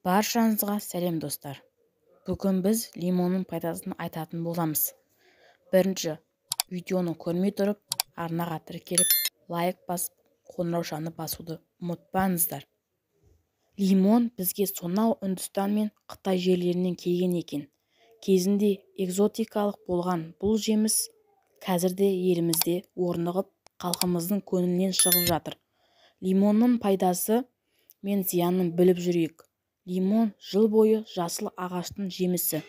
Баршаңызға сәлем достар. Бүгін біз лимонның пайдасын айтатын боламыз. Бірінші, видеоны көрмей тұрып, арнаға тіркеліп, лайк басып, қоңыраушаны басуды ұмытпаңыздар. Лимон бізге сонау Үндістан мен Қытай жерлерінен келген екен. Кезінде экзотикалық болған бұл жеміс қазірде елімізде орнығып, халқымыздың көңілінен шығып жатыр. Лимонның пайдасы мен зиянын біліп жүрейік. Лимон жыл бойы жасыл ағаштың жемісі.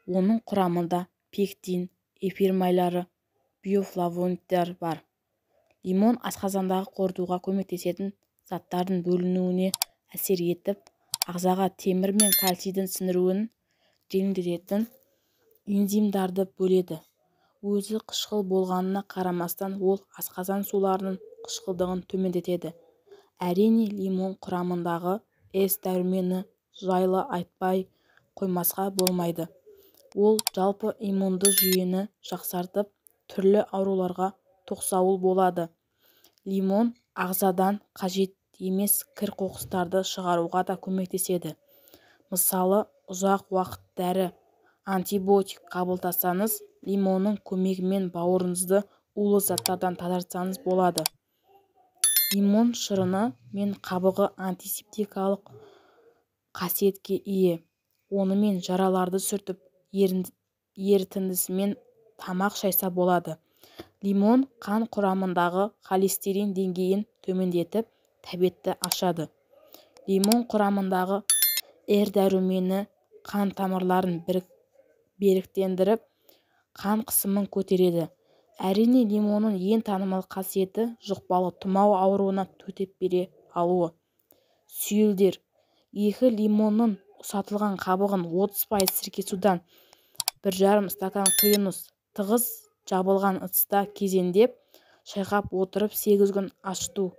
Оның құрамында пектин, эфир майлары, биофлавоноидтар бар. Лимон асқазандағы қорытуға көмектесетін заттардың бөлінуіне әсер етіп, ағзаға темір мен кальцийдің сіңіруін жеңілдететін энзимдарды бөледі. Өзі қышқыл болғанына қарамастан, ол асқазан суларының қышқылдығын төмендетеді. Әрине, лимон құрамындағы дәрумені жайлы айтпай қоймасқа болмайды. Ол жалпы иммунды жүйені жақсартып, түрлі ауруларға тоқсауыл болады. Лимон ағзадан қажет емес кір-қоқыстарды шығаруға да көмектеседі. Мысалы, ұзақ уақыт дәрі, антибиотик қабылдасаңыз, лимонның көмегімен бауырыңызды улы заттардан тазартсаңыз болады. Лимон шырыны мен қабығы антисептикалық қасиетке ие. Онымен жараларды сүртіп, ерітіндісімен тамақ шайса болады. Лимон қан құрамындағы холестерин деңгейін төмендетіп, тәбетті ашады. Лимон құрамындағы дәрумені қан тамырларын беріктендіріп, қан қысымын көтереді. Әрине, лимонның ең танымал қасиеті жұқпалы тұмау ауруына төтеп бере алуы. Сүйелдер. 2 лимонның ұсатылған қабығын 30% сірке судан 1,5 стакан құйыңыз. Тығыз жабылған ыдыста кезеңдеп, шайқап отырып 8 күн ашыту.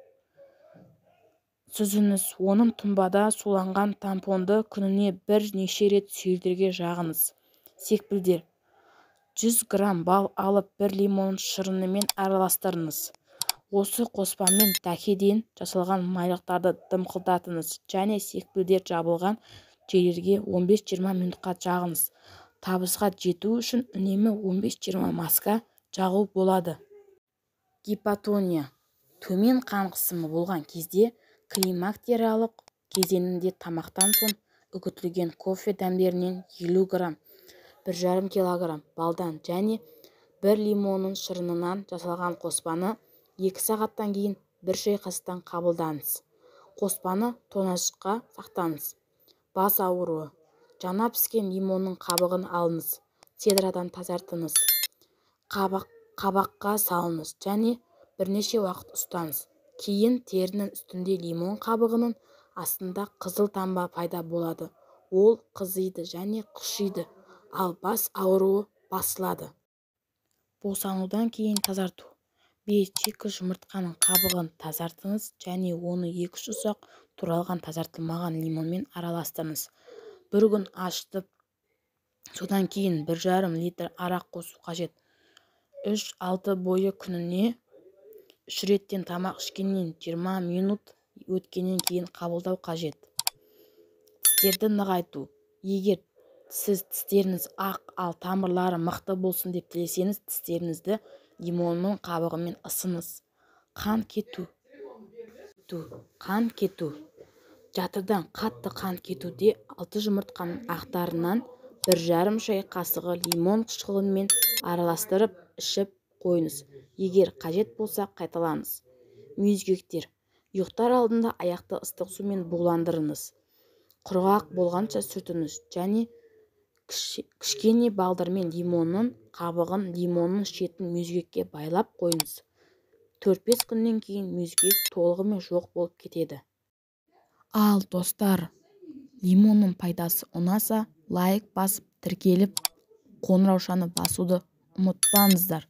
Сүзіңіз. Оның тұнбада суланған тампонды күніне бірнеше рет сүйелдерге жағыңыз. Секпілдер. 100 грамм бал алып 1 лимон шырынымен араластырыңыз. Осы қоспамен дәкеден жасалған майлықтарды дымқылдатыңыз және секпілдер жабылған жерлерге 15-20 минутқа жағыңыз. Табысқа жету үшін үнемі 15-20 маска жағу болады. Гипотония. Төмен қан қысымы болған кезде климактериялық кезеңінде тамақтан соң үгітілген кофе дәмдерінен 50 грамм, 1,5 килограмм балдан және 1 лимонның шырынынан жасалған қоспаны 2 сағаттан кейін 1 шай қасықтан қабылдаңыз. Қоспаны тоңазытқышқа сақтаңыз. Бас ауруы. Жаңа піскен лимонның қабығын алыңыз. Седрадан тазартыңыз. Қабаққа салыңыз және бірнеше уақыт ұстаңыз. Кейін терінің үстінде лимон қабығының астында қызыл тамба пайда болады. Ол қызиды және қышиды, ал бас ауруы басылады. Босанудан кейін тазарту. 5-2 жұмыртқаның қабығын тазартыңыз және оны 2-3 ұсақ туралған тазартылмаған лимонмен араластырыңыз. 1 күн ашытып, содан кейін 1,5 литр арақ қосу қажет. 3-6 бойы күніне 3 реттен тамақ ішкеннен 20 минут өткеннен кейін қабылдау қажет. Тістерді нығайту. Егер сіз тістеріңіз ақ, ал тамырлары мықты болсын деп тілесеңіз, тістеріңізді лимонның қабығымен ысыңыз. Қан кету. Жатырдан қатты қан кетуде 6 жұмыртқаның ақтарынан 1,5 шай қасығы лимон қышқылымен араластырып ішіп қойыңыз. Егер қажет болса, қайталаңыз. Мүйізгектер. Ұйықтар алдында аяқты ыстық сумен буландырыңыз. Құрғақ болғанша сүртіңіз және кішкене балдырмен лимонның қабығын лимонның шетін мүйізгекке байлап қойыңыз. 4-5 күннен кейін мүйізгек толығымен жоқ болып кетеді. Ал достар, лимонның пайдасы ұнаса, лайк басып, тіркеліп, қоңыраушаны басуды ұмытпаңыздар.